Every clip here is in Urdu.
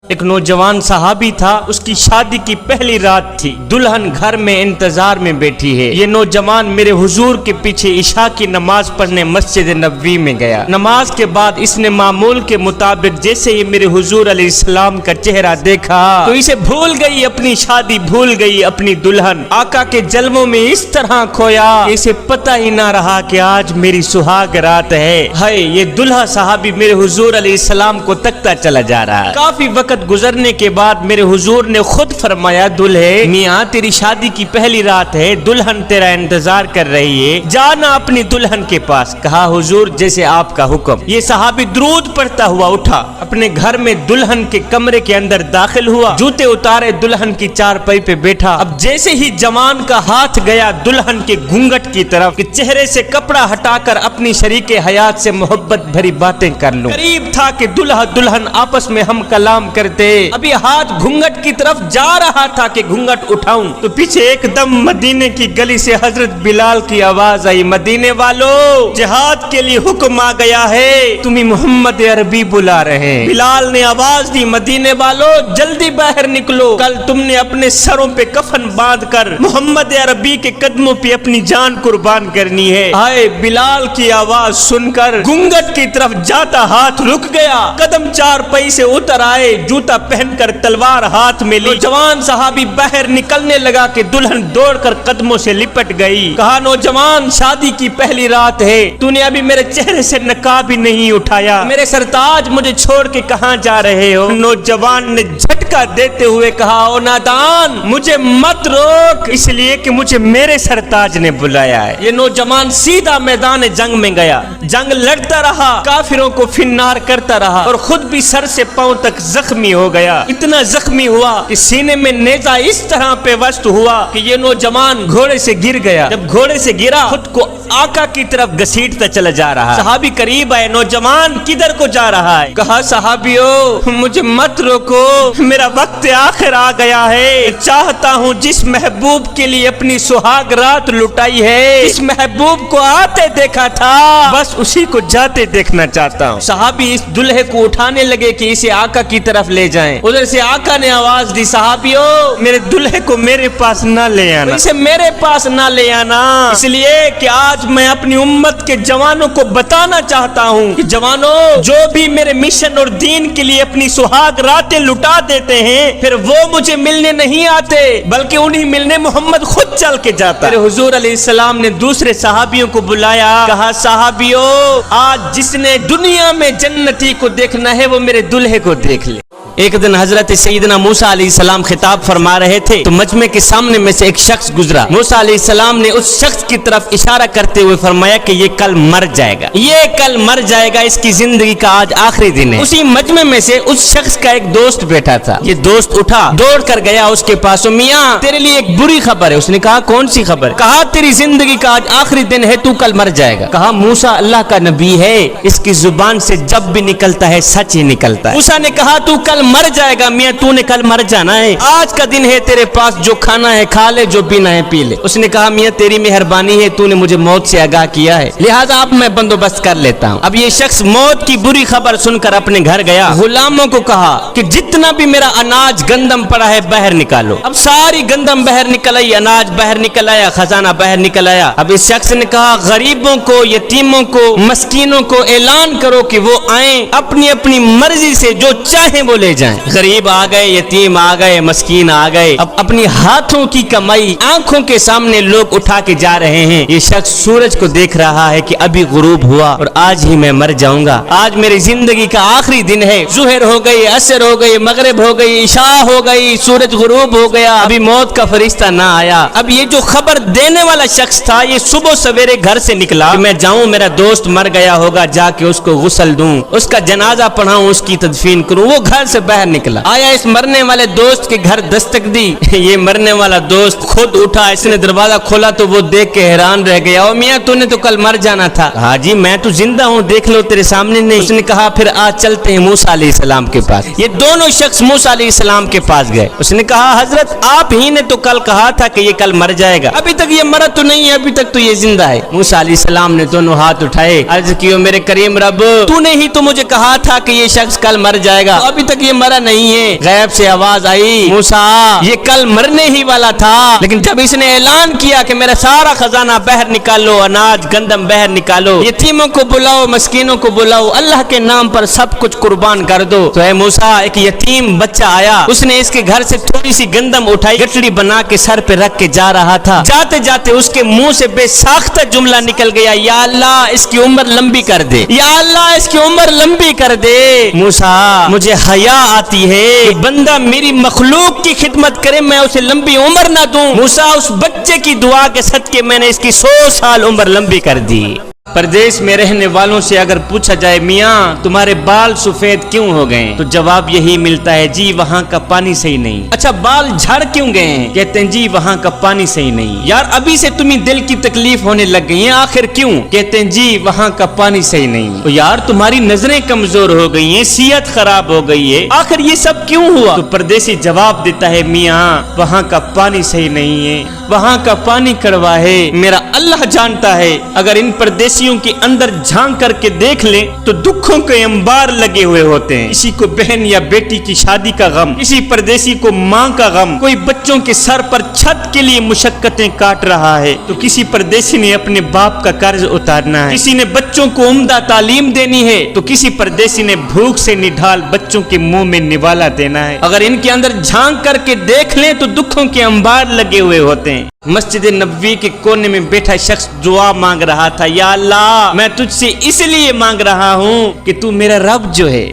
ایک نوجوان صحابی تھا، اس کی شادی کی پہلی رات تھی، دلہن گھر میں انتظار میں بیٹھی ہے۔ یہ نوجوان میرے حضور کے پیچھے عشاء کی نماز پڑھنے مسجد نبوی میں گیا۔ نماز کے بعد اس نے معمول کے مطابق جیسے ہی میرے حضور علیہ السلام کا چہرہ دیکھا تو اسے بھول گئی اپنی شادی، بھول گئی اپنی دلہن، آقا کے جلووں میں اس طرح کھویا اسے پتہ ہی نہ رہا کہ آج میری سہاگ رات ہے۔ ہائے، یہ دلہا صحابی میرے حضور علیہ السلام کو تکتا چلا جا رہا ہے۔ کافی وقت گزرنے کے بعد میرے حضور نے خود فرمایا، دلہے میاں تیری شادی کی پہلی رات ہے، دلہن تیرا انتظار کر رہی ہے، جانا اپنی دلہن کے پاس۔ کہا حضور جیسے آپ کا حکم۔ یہ صحابی درود پڑھتا ہوا اٹھا، اپنے گھر میں دلہن کے کمرے کے اندر داخل ہوا، جوتے اتارے، دلہن کی چارپائی پہ بیٹھا۔ اب جیسے ہی جوان کا ہاتھ گیا دلہن کے گھونگھٹ کی طرف کہ چہرے سے کپڑا ہٹا کر اپنی شریک حیات سے محبت بھری باتیں کر لوں، قریب تھا کہ دلہا دلہن آپس میں ہم کلام کرتے، ابھی ہاتھ گھونگھٹ کی طرف جا رہا تھا کہ گھونگھٹ اٹھاؤں تو پیچھے ایک دم مدینے کی گلی سے حضرت بلال کی آواز آئی، مدینے والو جہاد کے لیے حکم آ گیا ہے، تمہیں محمد عربی بلا رہے ہیں۔ بلال نے آواز دی، مدینے والو جلدی باہر نکلو، کل تم نے اپنے سروں پہ کفن باندھ کر محمد عربی کے قدموں پہ اپنی جان قربان کرنی ہے۔ آئے بلال کی آواز سن کر گھونگھٹ کی طرف جاتا ہاتھ رک گیا، قدم چار پئی سے اتر آئے، جوتا پہن کر تلوار ہاتھ میں لی، نوجوان صحابی باہر نکلنے لگا کہ دلہن دوڑ کر قدموں سے لپٹ گئی۔ کہا نوجوان شادی کی پہلی رات ہے، تو نے ابھی میرے چہرے سے نقاب ہی نہیں اٹھایا، میرے سرتاج مجھے چھوڑ کے کہاں جا رہے ہو؟ نوجوان نے جھٹکا دیتے ہوئے کہا، او نادان مجھے مت روک، اس لیے کہ مجھے میرے سرتاج نے بلایا ہے۔ یہ نوجوان سیدھا میدان جنگ میں گیا، جنگ لڑتا رہا، کافروں کو فنار کرتا رہا اور خود بھی سر سے پاؤں تک زخمی ہو گیا، اتنا زخمی ہوا کہ سینے میں نیزہ اس طرح پیوست ہوا کہ یہ نوجوان گھوڑے سے گر گیا۔ جب گھوڑے سے گرا خود کو آقا کی طرف گھسیٹتا چلا جا رہا۔ صحابی قریب آئے، نوجوان کدھر کو جا رہا ہے؟ کہا صحابیو مجھے مت روکو، میرا وقت آخر آ گیا ہے، چاہتا ہوں جس محبوب کے لیے اپنی سہاگ رات لٹائی ہے، اس محبوب کو آتے دیکھا تھا، بس اسی کو جاتے دیکھنا چاہتا ہوں۔ صحابی اس دلہے کو اٹھانے لگے کہ اسے آقا کی طرف لے جائیں، ادھر سے آقا نے آواز دی، صحابیو میرے دلہے کو میرے پاس نہ لے آنا، اسے میرے پاس نہ لے آنا، اس لیے کہ آج میں اپنی امت کے جوانوں کو بتانا چاہتا ہوں کہ جوانوں جو بھی میرے مشن اور دین کے لیے اپنی سہاگ راتیں لٹا دیتے ہیں پھر وہ مجھے ملنے نہیں آتے بلکہ انہیں ملنے محمد خود چل کے جاتا ہے۔ میرے حضور علیہ السلام نے دوسرے صحابیوں کو بلایا، کہا صحابیو آج جس نے دنیا میں جنتی کو دیکھنا ہے وہ میرے دلہے کو دیکھ لے۔ ایک دن حضرت سیدنا موسیٰ علیہ السلام خطاب فرما رہے تھے تو مجمع کے سامنے میں سے ایک شخص گزرا، موسیٰ علیہ السلام نے اس شخص کی طرف اشارہ کرتے ہوئے فرمایا کہ یہ کل مر جائے گا، یہ کل مر جائے گا، اس کی زندگی کا آج آخری دن ہے۔ اسی مجمع میں سے اس شخص کا ایک دوست بیٹھا تھا، یہ دوست اٹھا دوڑ کر گیا اس کے پاس، میاں تیرے لیے ایک بری خبر ہے۔ اس نے کہا کون سی خبر؟ کہا تیری زندگی کا آج آخری دن ہے، تو کل مر جائے گا۔ کہا موسیٰ اللہ کا نبی ہے، اس کی زبان سے جب بھی نکلتا ہے سچ ہی نکلتا ہے۔ موسیٰ نے کہا تو کل مر جائے گا، میاں تو نے کل مر جانا ہے، آج کا دن ہے، تیرے پاس جو کھانا ہے کھا لے، جو پینا ہے پی لے۔ اس نے کہا میاں تیری مہربانی ہے، تو نے مجھے موت سے آگاہ کیا ہے، لہٰذا اب میں بندوبست کر لیتا ہوں۔ اب یہ شخص موت کی بری خبر سن کر اپنے گھر گیا، غلاموں کو کہا کہ جتنا بھی میرا اناج گندم پڑا ہے باہر نکالو۔ اب ساری گندم باہر نکل آئی، اناج باہر نکل آیا، خزانہ باہر نکل آیا۔ اب اس شخص نے کہا غریبوں کو، یتیموں کو، مسکینوں کو اعلان کرو کہ وہ آئیں، اپنی اپنی مرضی سے جو چاہیں وہ لے جائیں۔ غریب آ گئے، یتیم آ گئے، مسکین آ گئے، اب اپنی ہاتھوں کی کمائی آنکھوں کے سامنے لوگ اٹھا کے جا رہے ہیں۔ یہ شخص سورج کو دیکھ رہا ہے کہ ابھی غروب ہوا اور آج ہی میں مر جاؤں گا، آج میری زندگی کا آخری دن ہے، ظہر ہو گئی، عصر ہو گئی، مغرب ہو گئی، عشاء ہو گئی، سورج غروب ہو گیا، ابھی موت کا فرشتہ نہ آیا۔ اب یہ جو خبر دینے والا شخص تھا یہ صبح سویرے گھر سے نکلا کہ میں جاؤں، میرا دوست مر گیا ہوگا، جا کے اس کو غسل دوں، اس کا جنازہ پڑھاؤں، اس کی تدفین کروں۔ وہ گھر سے باہر نکلا، آیا اس مرنے والے دوست کے گھر دستک دی، یہ مرنے والا دوست خود اٹھا، اس نے دروازہ کھولا تو وہ دیکھ کے حیران رہ گیا، او میاں تو نے تو کل مر جانا تھا۔ ہاں جی میں تو زندہ ہوں، دیکھ لو تیرے سامنے نہیں۔ اس نے کہا پھر آج چلتے ہیں موسیٰ علیہ السلام کے پاس۔ یہ دونوں شخص موسیٰ علیہ السلام کے پاس گئے، اس نے کہا حضرت آپ ہی نے تو کل کہا تھا کہ یہ کل مر جائے گا، ابھی تک یہ مرا تو نہیں ہے، ابھی تک تو یہ زندہ ہے۔ موسیٰ علیہ السلام نے دونوں ہاتھ اٹھائے، عرض کیو میرے کریم رب تو نے ہی تو مجھے کہا تھا کہ یہ شخص کل مر جائے گا، ابھی تک یہ مرا نہیں ہے۔ غیب سے آواز آئی، موسیٰ یہ کل مرنے ہی والا تھا، لیکن جب اس نے اعلان کیا کہ میرا سارا خزانہ باہر نکالو، اناج گندم باہر نکالو، یتیموں کو بلاؤ، مسکینوں کو بلاؤ، اللہ کے نام پر سب کچھ قربان کر دو، تو اے موسیٰ ایک یتیم بچہ آیا، اس نے اس کے گھر سے تھوڑی سی گندم اٹھائی، گٹڑی بنا کے سر پہ رکھ کے جا رہا تھا، جاتے جاتے اس کے منہ سے بے ساختہ جملہ نکل گیا، یا اللہ اس کی عمر لمبی کر دے، یا اللہ اس کی عمر لمبی کر دے۔ موسیٰ مجھے حیا آتی ہے کہ بندہ میری مخلوق کی خدمت کرے، میں اسے لمبی عمر نہ دوں۔ موسیٰ اس بچے کی دعا کے صدقے میں نے اس کی 100 سال عمر لمبی کر دی۔ پردیس میں رہنے والوں سے اگر پوچھا جائے میاں تمہارے بال سفید کیوں ہو گئے تو جواب یہی ملتا ہے جی وہاں کا پانی صحیح نہیں۔ اچھا بال جھڑ کیوں گئے ہیں؟ کہتے ہیں جی وہاں کا پانی صحیح نہیں۔ یار ابھی سے تمہیں دل کی تکلیف ہونے لگ گئی ہیں، آخر کیوں؟ کہتے ہیں جی وہاں کا پانی صحیح نہیں۔ تو یار تمہاری نظریں کمزور ہو گئی ہیں، صحت خراب ہو گئی ہے، آخر یہ سب کیوں ہوا؟ تو پردیسی جواب دیتا ہے میاں وہاں کا پانی صحیح نہیں ہے، وہاں کا پانی کڑوا ہے، میرا اللہ جانتا ہے اگر ان پردیسیوں کے اندر جھانک کر کے دیکھ لیں تو دکھوں کے انبار لگے ہوئے ہوتے ہیں، کسی کو بہن یا بیٹی کی شادی کا غم، کسی پردیسی کو ماں کا غم، کوئی بچوں کے سر پر چھت کے لیے مشقتیں کاٹ رہا ہے تو کسی پردیسی نے اپنے باپ کا قرض اتارنا ہے، کسی نے بچوں کو عمدہ تعلیم دینی ہے تو کسی پردیسی نے بھوک سے نڈھال بچوں کے منہ میں نوالا دینا ہے۔ اگر ان کے اندر جھانک کر کے دیکھ لیں تو دکھوں کے انبار لگے ہوئے ہوتے ہیں۔ مسجد نبوی کے کونے میں بیٹھا شخص دعا مانگ رہا تھا، یا اللہ میں تجھ سے اس لیے مانگ رہا ہوں کہ تو میرا رب جو ہے،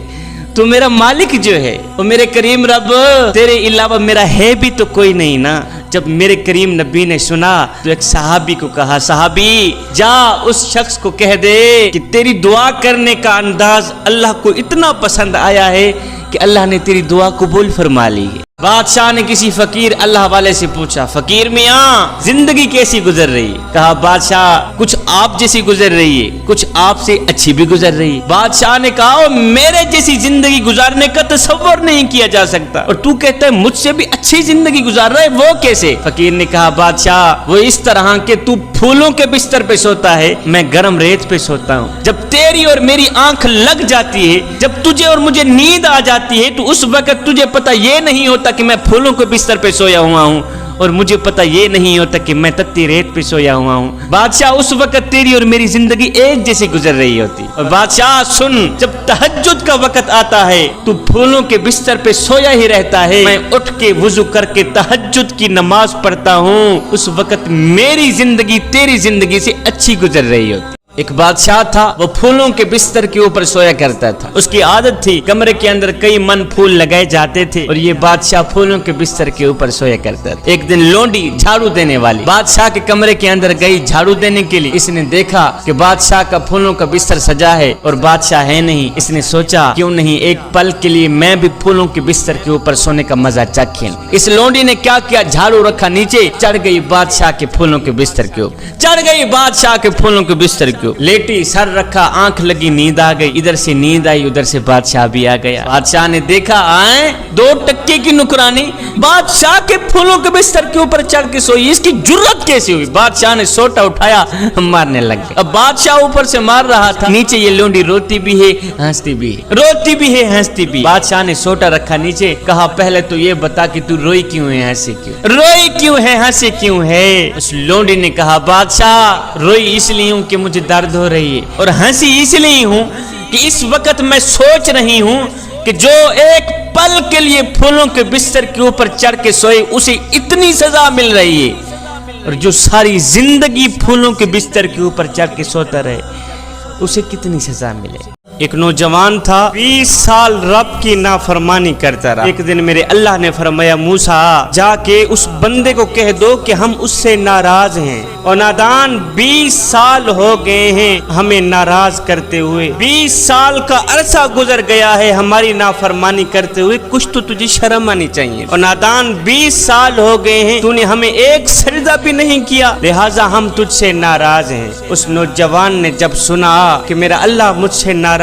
تو میرا مالک جو ہے، اور میرے کریم رب تیرے علاوہ میرا ہے بھی تو کوئی نہیں نا۔ جب میرے کریم نبی نے سنا تو ایک صحابی کو کہا صحابی جا اس شخص کو کہہ دے کہ تیری دعا کرنے کا انداز اللہ کو اتنا پسند آیا ہے کہ اللہ نے تیری دعا قبول فرما لی ہے۔ بادشاہ نے کسی فقیر اللہ والے سے پوچھا فقیر میاں زندگی کیسی گزر رہی ہے؟ کہا بادشاہ کچھ آپ جیسی گزر رہی ہے، کچھ آپ سے اچھی بھی گزر رہی ہے۔ بادشاہ نے کہا میرے جیسی زندگی گزارنے کا تصور نہیں کیا جا سکتا، اور تو کہتا ہے مجھ سے بھی اچھی زندگی گزار رہا ہے، وہ کیسے؟ فقیر نے کہا بادشاہ وہ اس طرح کہ تو پھولوں کے بستر پہ سوتا ہے، میں گرم ریت پہ سوتا ہوں۔ جب تیری اور میری آنکھ لگ جاتی ہے، جب تجھے اور مجھے نیند آ جاتی ہے تو اس وقت تجھے پتہ یہ نہیں ہوتا کہ میں پھولوں کے بستر پہ سویا ہوا ہوں، اور مجھے پتہ یہ نہیں ہوتا کہ میں تتی ریت پہ سویا ہوا ہوں۔ بادشاہ اس وقت تیری اور میری زندگی ایک جیسی گزر رہی ہوتی۔ اور بادشاہ سن جب تہجد کا وقت آتا ہے تو پھولوں کے بستر پہ سویا ہی رہتا ہے، میں اٹھ کے وضو کر کے تہجد کی نماز پڑھتا ہوں، اس وقت میری زندگی تیری زندگی سے اچھی گزر رہی ہوتی۔ ایک بادشاہ تھا، وہ پھولوں کے بستر کے اوپر سویا کرتا تھا، اس کی عادت تھی کمرے کے اندر کئی من پھول لگائے جاتے تھے اور یہ بادشاہ پھولوں کے بستر کے اوپر سویا کرتا تھا۔ ایک دن لونڈی جھاڑو دینے والی بادشاہ کے کمرے کے اندر گئی جھاڑو دینے کے لیے، اس نے دیکھا کہ بادشاہ کا پھولوں کا بستر سجا ہے اور بادشاہ ہے نہیں، اس نے سوچا کیوں نہیں ایک پل کے لیے میں بھی پھولوں کے بستر کے اوپر سونے کا مزہ چکھیں۔ اس لونڈی نے کیا کیا، جھاڑو رکھا نیچے، چڑھ گئی بادشاہ کے پھولوں کے بستر کے اوپر، چڑھ گئی بادشاہ کے پھولوں کے بستر کے اوپر، لیٹی سر رکھا، آنکھ لگی، نیند آ گئی، ادھر سے نیند آئی ادھر سے بادشاہ بھی آ گیا۔ بادشاہ نے دیکھا آئیں 2 ٹکے کی نکرانی بادشاہ کے پھولوں کے بستر کے اوپر چڑھ کے سوئی، اس کی جرت کیسے ہوئی؟ بادشاہ نے سوٹا اٹھایا مارنے لگ گیا۔ اب بادشاہ اوپر سے مار رہا تھا، نیچے یہ لونڈی روتی بھی ہے ہنستی بھی ہے، روتی بھی ہے ہنستی بھی۔ بادشاہ نے سوٹا رکھا نیچے، کہا پہلے تو یہ بتا کہ تو روئی کیوں ہے، ہنسی کیوں، روئی کیوں ہے، ہنسی کیوں ہے؟ اس لونڈی نے کہا بادشاہ روئی اس لیے ہوں کہ مجھے درد ہو رہی ہے، اور ہنسی اس لیے ہوں کہ اس وقت میں سوچ رہی ہوں کہ جو ایک پل کے لیے پھولوں کے بستر کے اوپر چڑھ کے سوئے اسے اتنی سزا مل رہی ہے، اور جو ساری زندگی پھولوں کے بستر کے اوپر چڑھ کے سوتا رہے اسے کتنی سزا ملے۔ ایک نوجوان تھا 20 سال رب کی نافرمانی کرتا رہا۔ ایک دن میرے اللہ نے فرمایا موسیٰ جا کے اس بندے کو کہہ دو کہ ہم اس سے ناراض ہیں، اور نادان 20 سال ہو گئے ہیں ہمیں ناراض کرتے ہوئے، 20 سال کا عرصہ گزر گیا ہے ہماری نافرمانی کرتے ہوئے، کچھ تو تجھے شرم آنی چاہیے، اور نادان 20 سال ہو گئے ہیں تو نے ہمیں ایک سجدہ بھی نہیں کیا، لہٰذا ہم تجھ سے ناراض ہیں۔ اس نوجوان نے جب سنا کہ میرا اللہ مجھ سے ناراض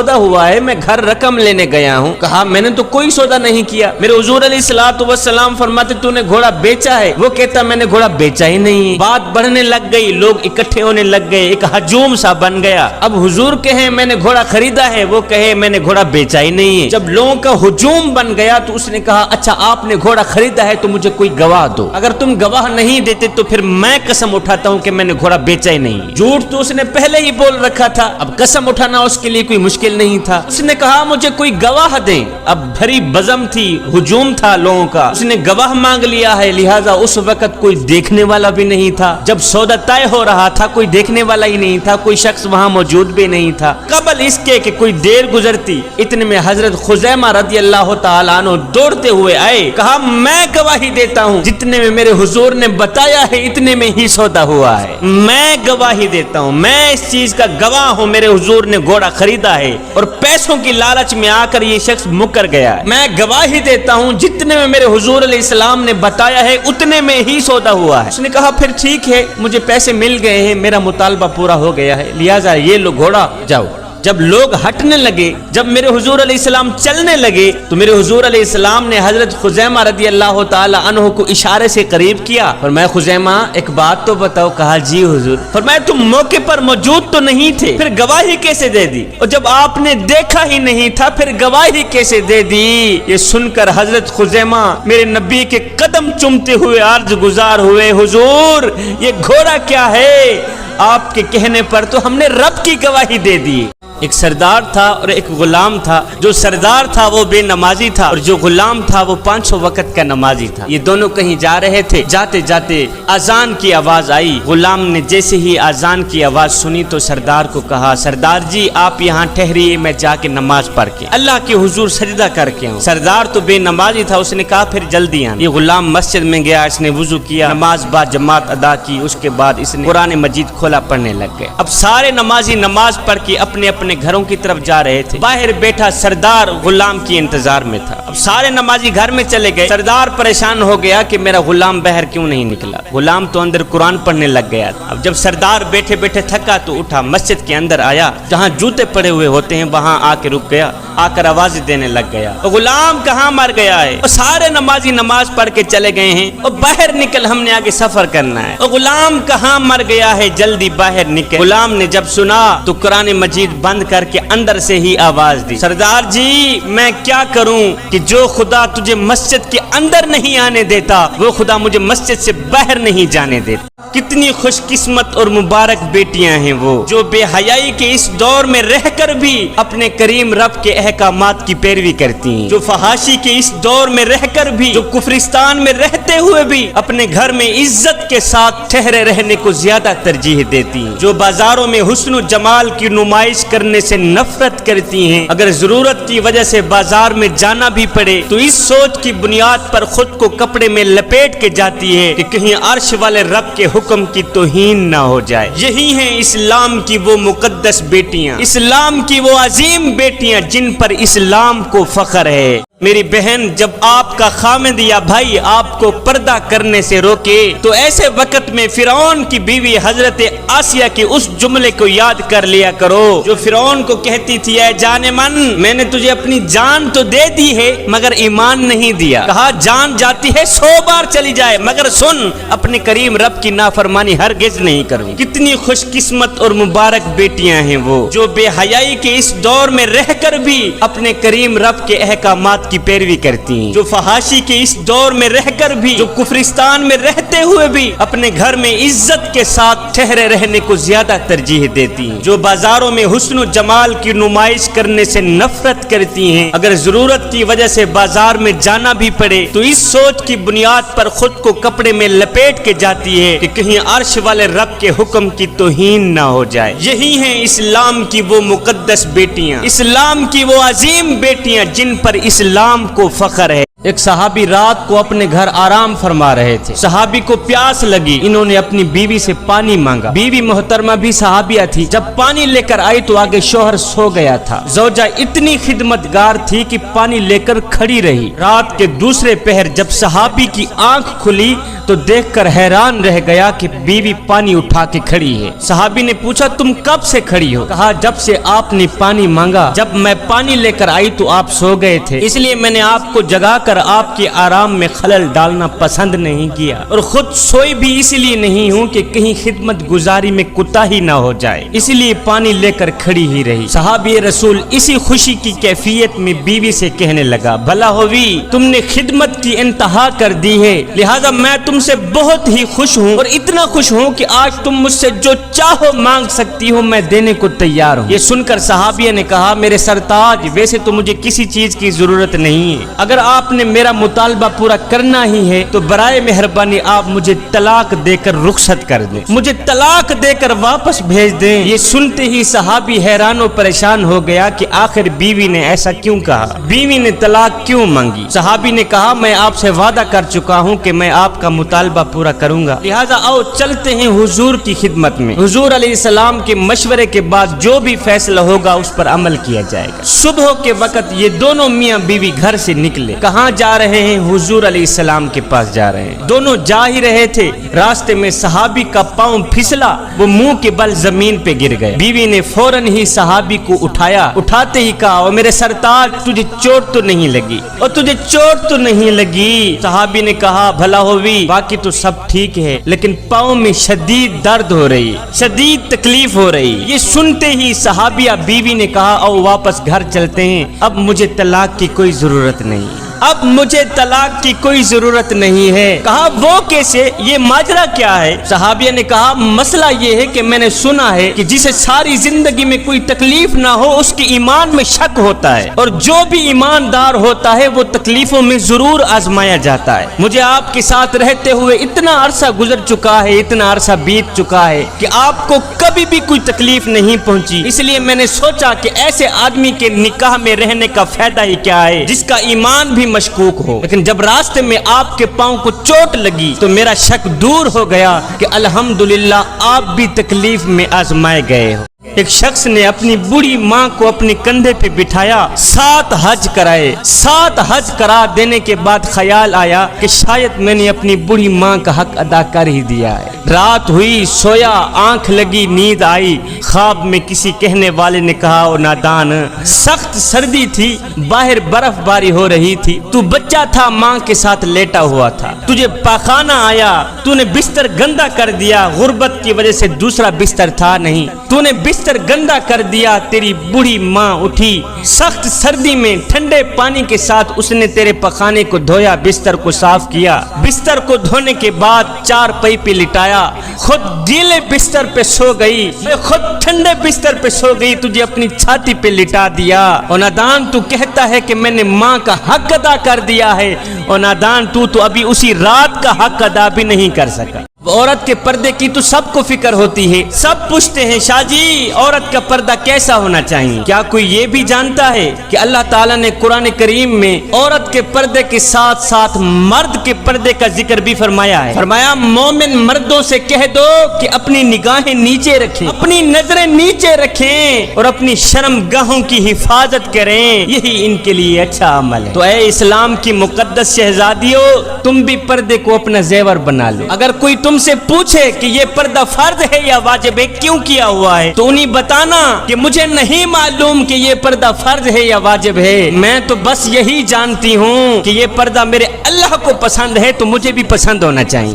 سودا ہوا ہے, میں گھر رقم لینے گیا ہوں. کہا میں نے تو کوئی سودا نہیں کیا. میرے حضور علیہ الصلوۃ والسلام فرماتے تو نے گھوڑا بیچا ہے؟ وہ کہتا میں نے گھوڑا بیچا ہی نہیں. بات بڑھنے لگ گئی, لوگ اکٹھے ہونے لگ گئے, ایک ہجوم سا بن گیا. اب حضور کہیں میں نے گھوڑا خریدا ہے, وہ کہے میں نے گھوڑا بیچا ہی نہیں ہے. جب لوگوں کا ہجوم بن گیا تو اس نے کہا اچھا آپ نے گھوڑا خریدا ہے تو مجھے کوئی گواہ دو. اگر تم گواہ نہیں دیتے تو پھر میں قسم اٹھاتا ہوں کہ میں نے گھوڑا بیچا ہی نہیں. جھوٹ تو اس نے پہلے ہی بول رکھا تھا, اب قسم اٹھانا اس کے لیے کوئی مشکل نہیں تھا. اس نے کہا مجھے کوئی گواہ دیں. اب بھری بزم تھی, ہجوم تھا لوگوں کا, اس نے گواہ مانگ لیا ہے, لہٰذا اس وقت کوئی دیکھنے والا بھی نہیں تھا. جب سودا طے ہو رہا تھا کوئی دیکھنے والا ہی نہیں تھا, کوئی شخص وہاں موجود بھی نہیں تھا. قبل اس کے کہ کوئی دیر گزرتی اتنے میں حضرت خزیمہ رضی اللہ تعالیٰ عنہ دوڑتے ہوئے آئے. کہا میں گواہی دیتا ہوں, جتنے میں میرے حضور نے بتایا ہے اتنے میں ہی سودا ہوا ہے. میں گواہی دیتا ہوں, میں اس چیز کا گواہ ہوں, میرے حضور نے گھوڑا خریدا ہے اور پیسوں کی لالچ میں آ کر یہ شخص مکر گیا ہے. میں گواہی دیتا ہوں جتنے میں میرے حضور علیہ السلام نے بتایا ہے اتنے میں ہی سودا ہوا ہے. اس نے کہا پھر ٹھیک ہے, مجھے پیسے مل گئے ہیں, میرا مطالبہ پورا ہو گیا ہے, لہٰذا یہ لو گھوڑا جاؤ. جب لوگ ہٹنے لگے, جب میرے حضور علیہ السلام چلنے لگے تو میرے حضور علیہ السلام نے حضرت خزیمہ رضی اللہ تعالی عنہ کو اشارے سے قریب کیا. فرمایا خزیمہ ایک بات تو بتاؤ. کہا جی حضور. فرمایا تم موقع پر موجود تو نہیں تھے, پھر گواہی کیسے دے دی؟ اور جب آپ نے دیکھا ہی نہیں تھا پھر گواہی کیسے دے دی؟ یہ سن کر حضرت خزیمہ میرے نبی کے قدم چومتے ہوئے عرض گزار ہوئے, حضور یہ گھوڑا کیا ہے؟ آپ کے کہنے پر تو ہم نے رب کی گواہی دے دی. ایک سردار تھا اور ایک غلام تھا. جو سردار تھا وہ بے نمازی تھا اور جو غلام تھا وہ 500 وقت کا نمازی تھا. یہ دونوں کہیں جا رہے تھے, جاتے جاتے اذان کی آواز آئی. غلام نے جیسے ہی اذان کی آواز سنی تو سردار کو کہا سردار جی آپ یہاں ٹھہریے, میں جا کے نماز پڑھ کے اللہ کے حضور سجدہ کر کے ہوں. سردار تو بے نمازی تھا, اس نے کہا پھر جلدی آنا. یہ غلام مسجد میں گیا, اس نے وضو کیا, نماز با جماعت ادا کی, اس کے بعد اس نے قرآن مجید کھولا, پڑھنے لگ گئے. اب سارے نمازی نماز پڑھ کے اپنے اپنے گھروں کی طرف جا رہے تھے. باہر بیٹھا سردار غلام کی انتظار میں تھا. اب سارے نمازی گھر میں چلے گئے. سردار پریشان ہو گیا کہ میرا غلام باہر کیوں نہیں نکلا. غلام تو اندر قرآن پڑھنے لگ گیا. اب جب سردار بیٹھے بیٹھے تھکا تو اٹھا, مسجد کے اندر آیا, جہاں جوتے پڑے ہوئے ہوتے ہیں وہاں آ کے رک گیا, آ کر آوازیں دینے لگ گیا. غلام کہاں مر گیا ہے؟ اور سارے نمازی نماز پڑھ کے چلے گئے ہیں, اور باہر نکل, ہم نے آگے سفر کرنا ہے. اور غلام کہاں مر گیا ہے؟ جلدی باہر نکل. غلام نے جب سنا تو قرآن مجید بند کر کے اندر سے ہی آواز دی سردار جی میں کیا کروں کہ جو خدا تجھے مسجد کے اندر نہیں آنے دیتا وہ خدا مجھے مسجد سے باہر نہیں جانے دیتا. کتنی خوش قسمت اور مبارک بیٹیاں ہیں وہ جو بے حیائی کے اس دور میں رہ کر بھی اپنے کریم رب کے احکامات کی پیروی کرتی ہیں, جو فحاشی کے اس دور میں رہ کر بھی, جو کفرستان میں رہتے ہوئے بھی اپنے گھر میں عزت کے ساتھ ٹھہرے رہنے کو زیادہ ترجیح دیتی ہیں, جو بازاروں میں حسن و جمال کی نمائش کرنے سے نفرت کرتی ہیں. اگر ضرورت کی وجہ سے بازار میں جانا بھی پڑے تو اس سوچ کی بنیاد پر خود کو کپڑے میں لپیٹ کے جاتی ہے کہ کہیں عرش والے رب کے حکم کی توہین نہ ہو جائے. یہی ہیں اسلام کی وہ مقدس بیٹیاں, اسلام کی وہ عظیم بیٹیاں جن پر اسلام کو فخر ہے. میری بہن جب آپ کا خامد یا بھائی آپ کو پردہ کرنے سے روکے تو ایسے وقت میں فرعون کی بیوی حضرت آسیہ کے اس جملے کو یاد کر لیا کرو جو فرعون کو کہتی تھی اے جان من میں نے تجھے اپنی جان تو دے دی ہے مگر ایمان نہیں دیا. کہا جان جاتی ہے 100 بار چلی جائے مگر سن اپنے کریم رب کی نافرمانی ہرگز نہیں کروں. کتنی خوش قسمت اور مبارک بیٹیاں ہیں وہ جو بے حیائی کے اس دور میں رہ کر بھی اپنے کریم رب کے احکامات کی پیروی کرتی ہیں, جو فحاشی کے اس دور میں رہ کر بھی, جو کفرستان میں رہتے ہوئے بھی اپنے گھر میں عزت کے ساتھ ٹھہرے رہنے کو زیادہ ترجیح دیتی ہیں, جو بازاروں میں حسن و جمال کی نمائش کرنے سے نفرت کرتی ہیں. اگر ضرورت کی وجہ سے بازار میں جانا بھی پڑے تو اس سوچ کی بنیاد پر خود کو کپڑے میں لپیٹ کے جاتی ہے کہ کہیں عرش والے رب کے حکم کی توہین نہ ہو جائے. یہی ہیں اسلام کی وہ مقدس بیٹیاں, اسلام کی وہ عظیم بیٹیاں جن پر اسلام کو فخر ہے. ایک صحابی رات کو اپنے گھر آرام فرما رہے تھے. صحابی کو پیاس لگی, انہوں نے اپنی بیوی سے پانی مانگا. بیوی محترمہ بھی صحابیہ تھی. جب پانی لے کر آئی تو آگے شوہر سو گیا تھا. زوجہ اتنی خدمتگار تھی کہ پانی لے کر کھڑی رہی. رات کے دوسرے پہر جب صحابی کی آنکھ کھلی تو دیکھ کر حیران رہ گیا کہ بیوی پانی اٹھا کے کھڑی ہے۔ صحابی نے پوچھا تم کب سے کھڑی ہو؟ کہا جب سے آپ نے پانی مانگا، جب میں پانی لے کر آئی تو آپ سو گئے تھے، اس لیے میں نے آپ کو جگا کر آپ کے آرام میں خلل ڈالنا پسند نہیں کیا، اور خود سوئی بھی اس لیے نہیں ہوں کہ کہیں خدمت گزاری میں کوتاہی نہ ہو جائے، اس لیے پانی لے کر کھڑی ہی رہی۔ صحابی رسول اسی خوشی کی کیفیت میں بیوی سے کہنے لگا بھلا ہوئی تم نے خدمت کی انتہا کر دی ہے، لہذا میں تم سے بہت ہی خوش ہوں، اور اتنا خوش ہوں کہ آج تم مجھ سے جو چاہو مانگ سکتی ہو، میں دینے کو تیار ہوں۔ یہ سن کر صحابیہ نے کہا میرے سرتاج ویسے تو مجھے کسی چیز کی ضرورت نہیں ہے، اگر آپ نے میرا مطالبہ پورا کرنا ہی ہے تو برائے مہربانی آپ مجھے طلاق دے کر رخصت کر دیں، مجھے طلاق دے کر واپس بھیج دیں۔ یہ سنتے ہی صحابی حیران و پریشان ہو گیا کہ آخر بیوی نے ایسا کیوں کہا، بیوی نے طلاق کیوں مانگی؟ صحابی نے کہا میں آپ سے وعدہ کر چکا ہوں کہ میں آپ کا مطالبہ پورا کروں گا، لہذا آؤ چلتے ہیں حضور کی خدمت میں، حضور علیہ السلام کے مشورے کے بعد جو بھی فیصلہ ہوگا اس پر عمل کیا جائے گا۔ صبح کے وقت یہ دونوں میاں بیوی گھر سے نکلے، کہاں جا رہے ہیں؟ حضور علیہ السلام کے پاس جا رہے ہیں۔ دونوں جا ہی رہے تھے، راستے میں صحابی کا پاؤں پھسلا، وہ منہ کے بل زمین پہ گر گئے۔ بیوی نے فوراً ہی صحابی کو اٹھایا، اٹھاتے ہی کہا او میرے سرتاج تجھے چوٹ تو نہیں لگی، اور تجھے چوٹ تو نہیں لگی؟ صحابی نے کہا بھلا ہوئی باقی تو سب ٹھیک ہے، لیکن پاؤں میں شدید درد ہو رہی، شدید تکلیف ہو رہی۔ یہ سنتے ہی صحابیہ بیوی نے کہا او واپس گھر چلتے ہیں، اب مجھے طلاق کی کوئی ضرورت نہیں، اب مجھے طلاق کی کوئی ضرورت نہیں ہے۔ کہا وہ کیسے، یہ ماجرا کیا ہے؟ صحابیہ نے کہا مسئلہ یہ ہے کہ میں نے سنا ہے کہ جسے ساری زندگی میں کوئی تکلیف نہ ہو اس کے ایمان میں شک ہوتا ہے، اور جو بھی ایماندار ہوتا ہے وہ تکلیفوں میں ضرور آزمایا جاتا ہے۔ مجھے آپ کے ساتھ رہتے ہوئے اتنا عرصہ گزر چکا ہے، اتنا عرصہ بیت چکا ہے کہ آپ کو کبھی بھی کوئی تکلیف نہیں پہنچی، اس لیے میں نے سوچا کہ ایسے آدمی کے نکاح میں رہنے کا فائدہ ہی کیا ہے جس کا ایمان بھی مشکوک ہو۔ لیکن جب راستے میں آپ کے پاؤں کو چوٹ لگی تو میرا شک دور ہو گیا کہ الحمدللہ آپ بھی تکلیف میں آزمائے گئے ہو۔ ایک شخص نے اپنی بوڑھی ماں کو اپنے کندھے پہ بٹھایا، 7 حج کرائے، 7 حج کرا دینے کے بعد خیال آیا کہ شاید میں نے اپنی بوڑھی ماں کا حق ادا کر ہی دیا ہے۔ رات ہوئی، سویا، آنکھ لگی، نیند آئی، خواب میں کسی کہنے والے نے کہا او نادان، سخت سردی تھی، باہر برف باری ہو رہی تھی، تو بچہ تھا، ماں کے ساتھ لیٹا ہوا تھا، تجھے پاخانہ آیا، تو نے بستر گندا کر دیا، غربت کی وجہ سے دوسرا بستر تھا نہیں، تو نے بستر گندا کر دیا، تیری بوڑھی ماں اٹھی، سخت سردی میں ٹھنڈے پانی کے ساتھ اس نے تیرے پخانے کو دھویا، بستر کو صاف کیا، بستر کو دھونے کے بعد 4 پائی پہ لٹایا، خود گیلے بستر پہ سو گئی، خود ٹھنڈے بستر پہ سو گئی، تجھے اپنی چھاتی پہ لٹا دیا، اور نادان تو کہتا ہے کہ میں نے ماں کا حق ادا کر دیا ہے، اور نادان تو ابھی اسی رات کا حق ادا بھی نہیں کر سکا۔ عورت کے پردے کی تو سب کو فکر ہوتی ہے، سب پوچھتے ہیں شاہ جی عورت کا پردہ کیسا ہونا چاہیے؟ کیا کوئی یہ بھی جانتا ہے کہ اللہ تعالیٰ نے قرآن کریم میں عورت کے پردے کے ساتھ ساتھ مرد کے پردے کا ذکر بھی فرمایا ہے؟ فرمایا مومن مردوں سے کہہ دو کہ اپنی نگاہیں نیچے رکھیں، اپنی نظریں نیچے رکھیں، اور اپنی شرم گاہوں کی حفاظت کریں، یہی ان کے لیے اچھا عمل ہے۔ تو اے اسلام کی مقدس شہزادیوں، تم بھی پردے کو اپنا زیور بنا لو۔ اگر کوئی تم سے پوچھے کہ یہ پردہ فرض ہے یا واجب ہے، کیوں کیا ہوا ہے، تو انہیں بتانا کہ مجھے نہیں معلوم کہ یہ پردہ فرض ہے یا واجب ہے، میں تو بس یہی جانتی ہوں کہ یہ پردہ میرے اللہ کو پسند ہے تو مجھے بھی پسند ہونا چاہیے۔